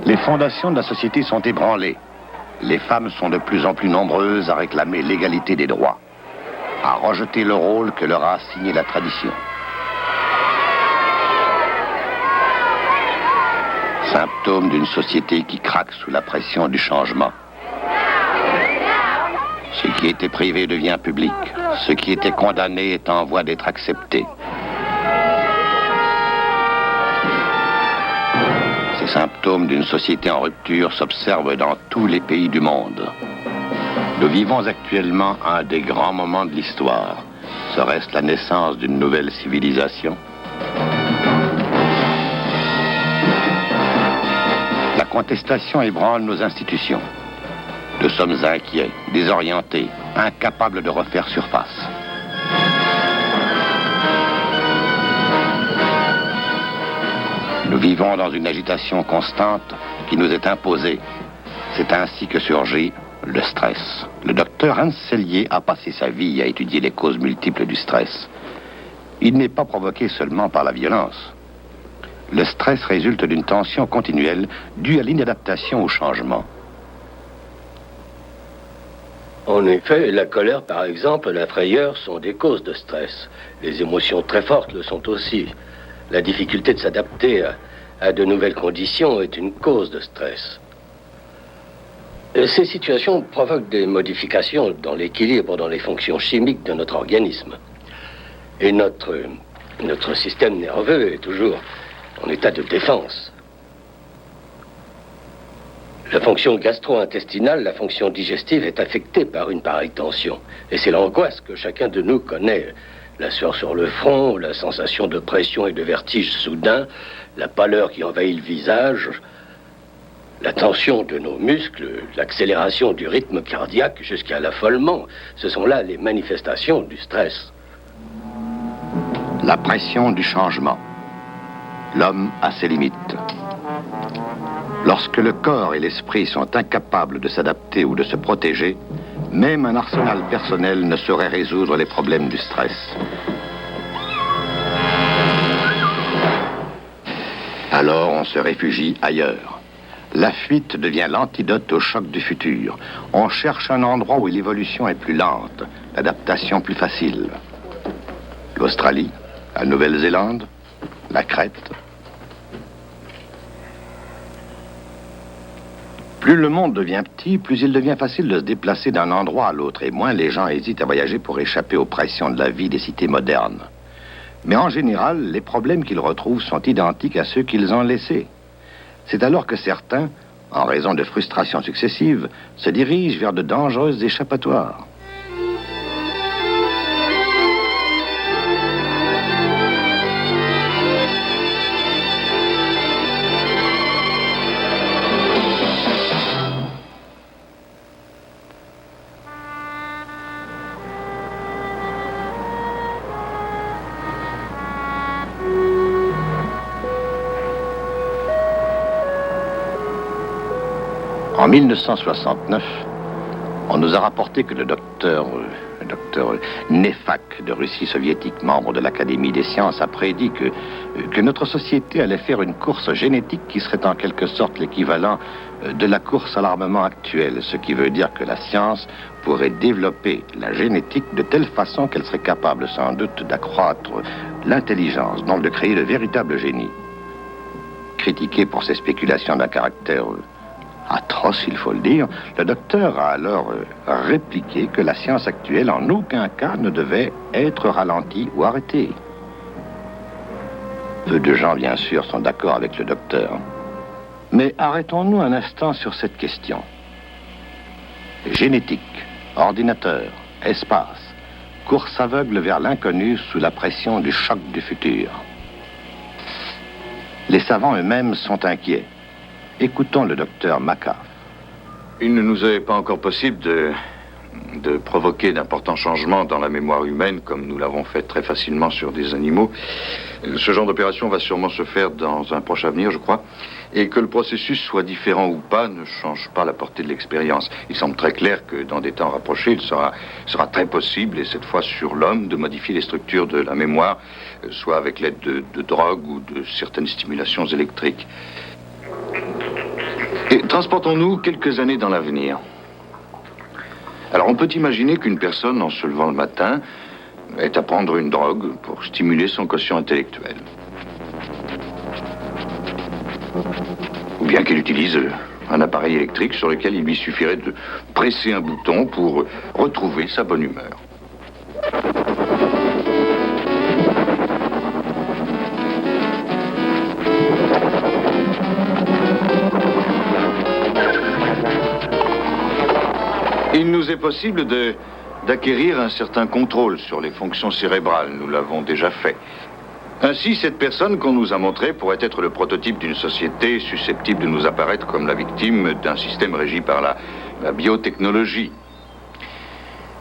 Les fondations de la société sont ébranlées. Les femmes sont de plus en plus nombreuses à réclamer l'égalité des droits, à rejeter le rôle que leur a assigné la tradition. Symptôme d'une société qui craque sous la pression du changement. Ce qui était privé devient public. Ce qui était condamné est en voie d'être accepté. Ces symptômes d'une société en rupture s'observent dans tous les pays du monde. Nous vivons actuellement un des grands moments de l'histoire. Serait-ce la naissance d'une nouvelle civilisation? La contestation ébranle nos institutions. Nous sommes inquiets, désorientés, incapables de refaire surface. Nous vivons dans une agitation constante qui nous est imposée. C'est ainsi que surgit le stress. Le docteur Hans Selye a passé sa vie à étudier les causes multiples du stress. Il n'est pas provoqué seulement par la violence. Le stress résulte d'une tension continuelle due à l'inadaptation au changement. En effet, la colère, par exemple, la frayeur sont des causes de stress. Les émotions très fortes le sont aussi. La difficulté de s'adapter à de nouvelles conditions est une cause de stress. Ces situations provoquent des modifications dans l'équilibre, dans les fonctions chimiques de notre organisme. Et notre système nerveux est toujours en état de défense. La fonction gastro-intestinale, la fonction digestive est affectée par une pareille tension. Et c'est l'angoisse que chacun de nous connaît. La sueur sur le front, la sensation de pression et de vertige soudain, la pâleur qui envahit le visage, la tension de nos muscles, l'accélération du rythme cardiaque jusqu'à l'affolement. Ce sont là les manifestations du stress. La pression du changement. L'homme a ses limites. Lorsque le corps et l'esprit sont incapables de s'adapter ou de se protéger, même un arsenal personnel ne saurait résoudre les problèmes du stress. Alors on se réfugie ailleurs. La fuite devient l'antidote au choc du futur. On cherche un endroit où l'évolution est plus lente, l'adaptation plus facile. L'Australie, la Nouvelle-Zélande, la Crète. Plus le monde devient petit, plus il devient facile de se déplacer d'un endroit à l'autre, et moins les gens hésitent à voyager pour échapper aux pressions de la vie des cités modernes. Mais en général, les problèmes qu'ils retrouvent sont identiques à ceux qu'ils ont laissés. C'est alors que certains, en raison de frustrations successives, se dirigent vers de dangereuses échappatoires. En 1969, on nous a rapporté que le docteur Nefak de Russie soviétique, membre de l'Académie des sciences, a prédit que notre société allait faire une course génétique qui serait en quelque sorte l'équivalent de la course à l'armement actuelle, ce qui veut dire que la science pourrait développer la génétique de telle façon qu'elle serait capable sans doute d'accroître l'intelligence, donc de créer le véritable génie. Critiqué pour ses spéculations d'un caractère atroce, il faut le dire, le docteur a alors répliqué que la science actuelle en aucun cas ne devait être ralentie ou arrêtée. Peu de gens, bien sûr, sont d'accord avec le docteur. Mais arrêtons-nous un instant sur cette question. Génétique, ordinateur, espace, course aveugle vers l'inconnu sous la pression du choc du futur. Les savants eux-mêmes sont inquiets. Écoutons le docteur Makaf. Il ne nous est pas encore possible de provoquer d'importants changements dans la mémoire humaine, comme nous l'avons fait très facilement sur des animaux. Ce genre d'opération va sûrement se faire dans un proche avenir, je crois. Et que le processus soit différent ou pas ne change pas la portée de l'expérience. Il semble très clair que dans des temps rapprochés, il sera très possible, et cette fois sur l'homme, de modifier les structures de la mémoire, soit avec l'aide de drogues ou de certaines stimulations électriques. Et transportons-nous quelques années dans l'avenir. Alors, on peut imaginer qu'une personne, en se levant le matin, est à prendre une drogue pour stimuler son quotient intellectuel. Ou bien qu'elle utilise un appareil électrique sur lequel il lui suffirait de presser un bouton pour retrouver sa bonne humeur. Il nous est possible d'acquérir un certain contrôle sur les fonctions cérébrales. Nous l'avons déjà fait. Ainsi, cette personne qu'on nous a montrée pourrait être le prototype d'une société susceptible de nous apparaître comme la victime d'un système régi par la biotechnologie.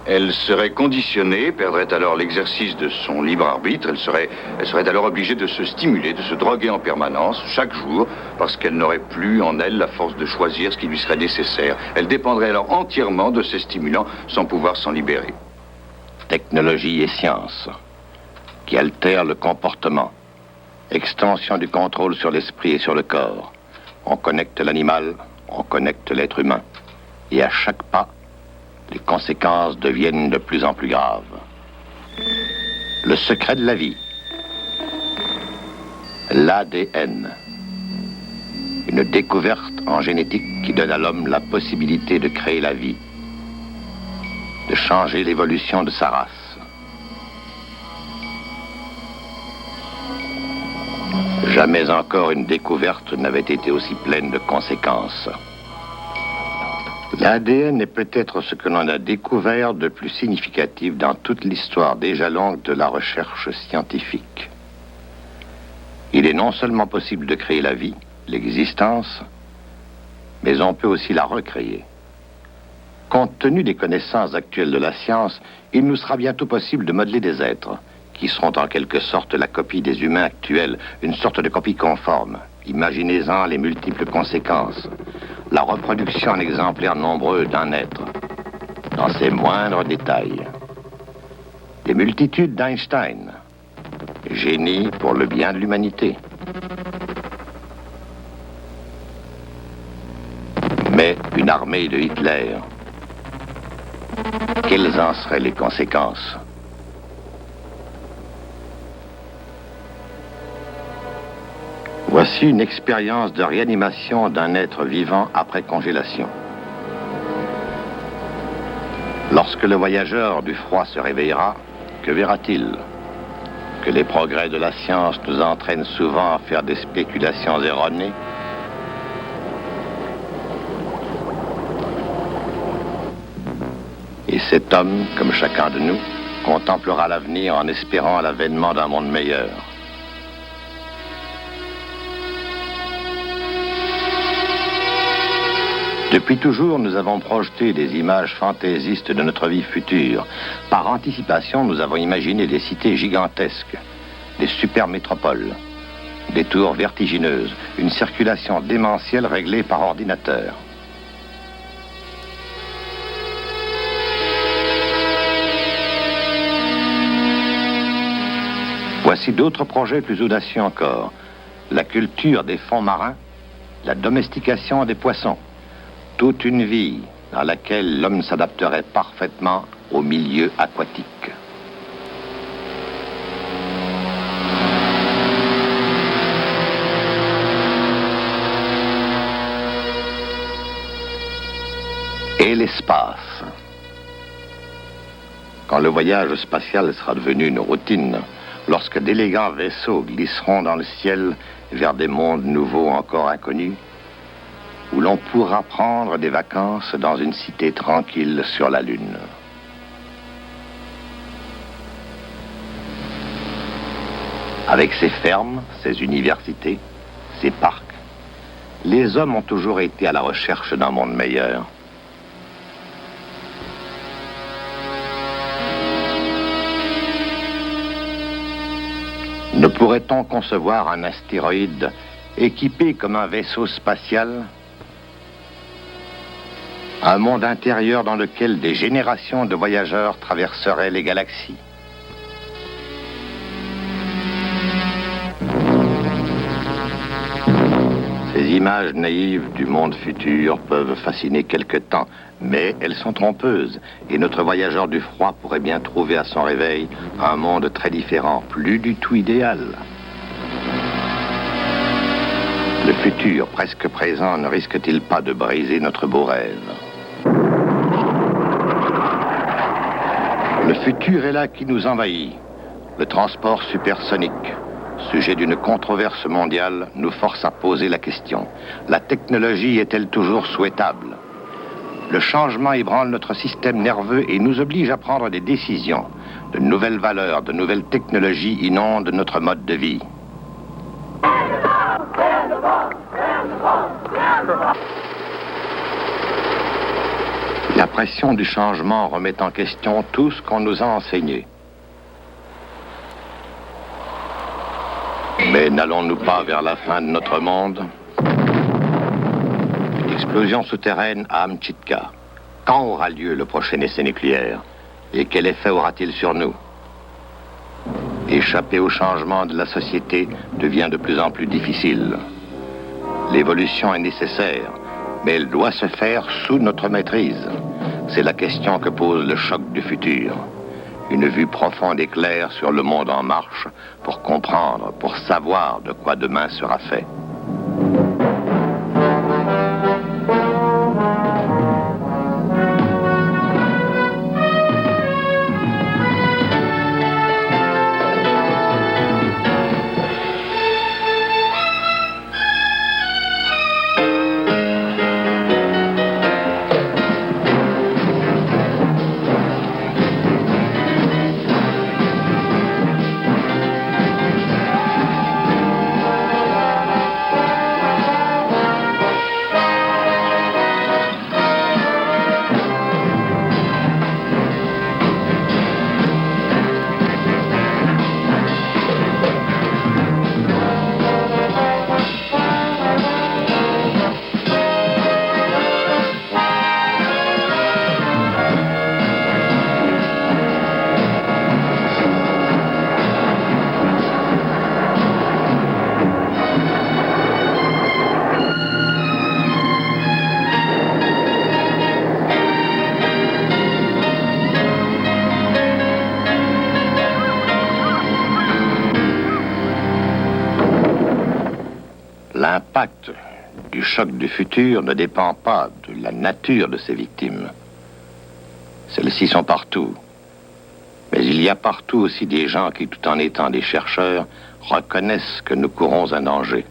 Elle serait conditionnée, perdrait alors l'exercice de son libre arbitre, elle serait alors obligée de se stimuler, de se droguer en permanence, chaque jour, parce qu'elle n'aurait plus en elle la force de choisir ce qui lui serait nécessaire. Elle dépendrait alors entièrement de ces stimulants, sans pouvoir s'en libérer. Technologie et science, qui altèrent le comportement. Extension du contrôle sur l'esprit et sur le corps. On connecte l'animal, on connecte l'être humain. Et à chaque pas, les conséquences deviennent de plus en plus graves. Le secret de la vie. L'ADN. Une découverte en génétique qui donne à l'homme la possibilité de créer la vie, de changer l'évolution de sa race. Jamais encore une découverte n'avait été aussi pleine de conséquences. L'ADN est peut-être ce que l'on a découvert de plus significatif dans toute l'histoire déjà longue de la recherche scientifique. Il est non seulement possible de créer la vie, l'existence, mais on peut aussi la recréer. Compte tenu des connaissances actuelles de la science, il nous sera bientôt possible de modeler des êtres qui seront en quelque sorte la copie des humains actuels, une sorte de copie conforme. Imaginez-en les multiples conséquences. La reproduction en exemplaires nombreux d'un être, dans ses moindres détails. Des multitudes d'Einstein, génie pour le bien de l'humanité. Mais une armée de Hitler, quelles en seraient les conséquences ? Voici une expérience de réanimation d'un être vivant après congélation. Lorsque le voyageur du froid se réveillera, que verra-t-il? Que les progrès de la science nous entraînent souvent à faire des spéculations erronées. Et cet homme, comme chacun de nous, contemplera l'avenir en espérant l'avènement d'un monde meilleur. Depuis toujours, nous avons projeté des images fantaisistes de notre vie future. Par anticipation, nous avons imaginé des cités gigantesques, des supermétropoles, des tours vertigineuses, une circulation démentielle réglée par ordinateur. Voici d'autres projets plus audacieux encore. La culture des fonds marins, la domestication des poissons. Toute une vie dans laquelle l'homme s'adapterait parfaitement au milieu aquatique. Et l'espace. Quand le voyage spatial sera devenu une routine, lorsque d'élégants vaisseaux glisseront dans le ciel vers des mondes nouveaux encore inconnus, où l'on pourra prendre des vacances dans une cité tranquille sur la Lune. Avec ses fermes, ses universités, ses parcs, les hommes ont toujours été à la recherche d'un monde meilleur. Ne pourrait-on concevoir un astéroïde équipé comme un vaisseau spatial ? Un monde intérieur dans lequel des générations de voyageurs traverseraient les galaxies. Ces Les images naïves du monde futur peuvent fasciner quelque temps, mais elles sont trompeuses, et notre voyageur du froid pourrait bien trouver à son réveil un monde très différent, plus du tout idéal. Le futur, presque présent, ne risque-t-il pas de briser notre beau rêve? Le futur est là qui nous envahit. Le transport supersonique, sujet d'une controverse mondiale, nous force à poser la question. La technologie est-elle toujours souhaitable? Le changement ébranle notre système nerveux et nous oblige à prendre des décisions. De nouvelles valeurs, de nouvelles technologies inondent notre mode de vie. La pression du changement remet en question tout ce qu'on nous a enseigné. Mais n'allons-nous pas vers la fin de notre monde? Une explosion souterraine à Amchitka. Quand aura lieu le prochain essai nucléaire? Et quel effet aura-t-il sur nous? Échapper au changement de la société devient de plus en plus difficile. L'évolution est nécessaire, mais elle doit se faire sous notre maîtrise. C'est la question que pose le choc du futur. Une vue profonde et claire sur le monde en marche pour comprendre, pour savoir de quoi demain sera fait. L'impact du choc du futur ne dépend pas de la nature de ses victimes. Celles-ci sont partout. Mais il y a partout aussi des gens qui, tout en étant des chercheurs, reconnaissent que nous courons un danger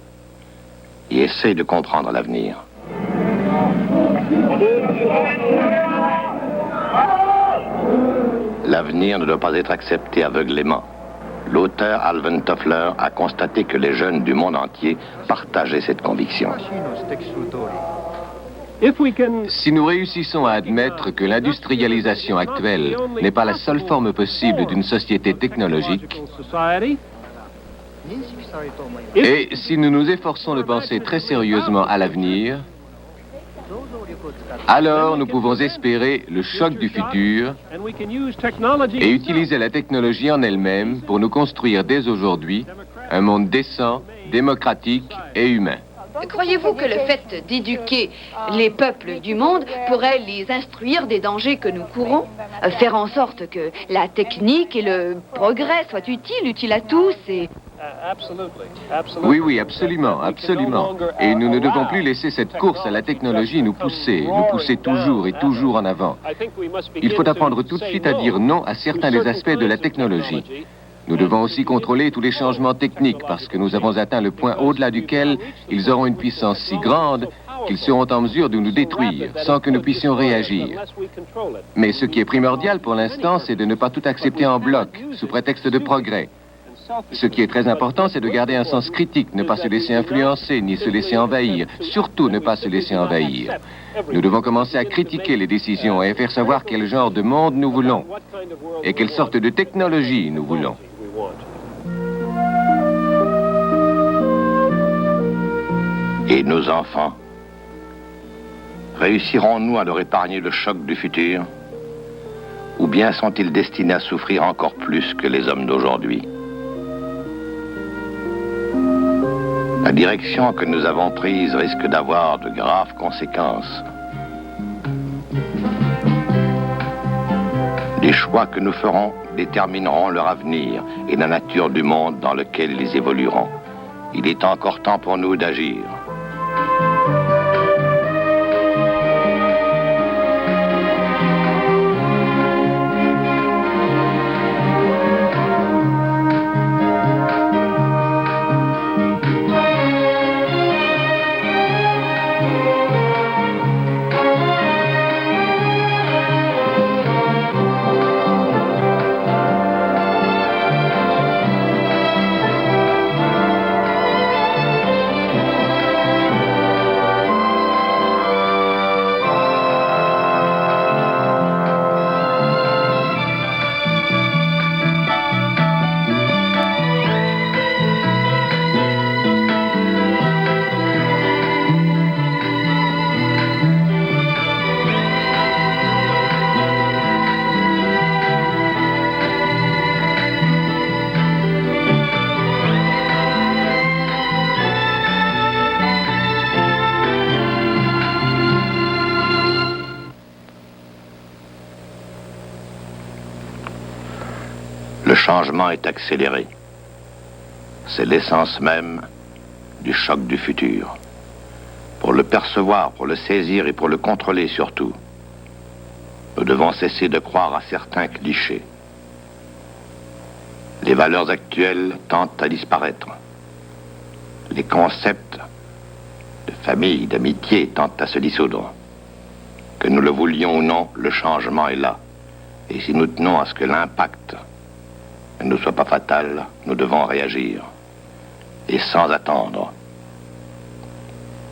et essaient de comprendre l'avenir. L'avenir ne doit pas être accepté aveuglément. L'auteur Alvin Toffler a constaté que les jeunes du monde entier partageaient cette conviction. Si nous réussissons à admettre que l'industrialisation actuelle n'est pas la seule forme possible d'une société technologique, et si nous nous efforçons de penser très sérieusement à l'avenir, alors nous pouvons espérer le choc du futur et utiliser la technologie en elle-même pour nous construire dès aujourd'hui un monde décent, démocratique et humain. Croyez-vous que le fait d'éduquer les peuples du monde pourrait les instruire des dangers que nous courons? Faire en sorte que la technique et le progrès soient utiles à tous et... Oui, absolument, absolument. Et nous ne devons plus laisser cette course à la technologie nous pousser toujours et toujours en avant. Il faut apprendre tout de suite à dire non à certains des aspects de la technologie. Nous devons aussi contrôler tous les changements techniques parce que nous avons atteint le point au-delà duquel ils auront une puissance si grande qu'ils seront en mesure de nous détruire sans que nous puissions réagir. Mais ce qui est primordial pour l'instant, c'est de ne pas tout accepter en bloc, sous prétexte de progrès. Ce qui est très important, c'est de garder un sens critique, ne pas se laisser influencer, ni se laisser envahir, surtout ne pas se laisser envahir. Nous devons commencer à critiquer les décisions et à faire savoir quel genre de monde nous voulons et quelle sorte de technologie nous voulons. Et nos enfants? Réussirons-nous à leur épargner le choc du futur? Ou bien sont-ils destinés à souffrir encore plus que les hommes d'aujourd'hui? La direction que nous avons prise risque d'avoir de graves conséquences. Les choix que nous ferons détermineront leur avenir et la nature du monde dans lequel ils évolueront. Il est encore temps pour nous d'agir. Le changement est accéléré. C'est l'essence même du choc du futur. Pour le percevoir, pour le saisir et pour le contrôler surtout, nous devons cesser de croire à certains clichés. Les valeurs actuelles tendent à disparaître. Les concepts de famille, d'amitié tendent à se dissoudre. Que nous le voulions ou non, le changement est là. Et si nous tenons à ce que l'impact ne nous soit pas fatal, nous devons réagir. Et sans attendre.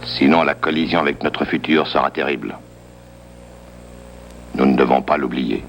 Sinon, la collision avec notre futur sera terrible. Nous ne devons pas l'oublier.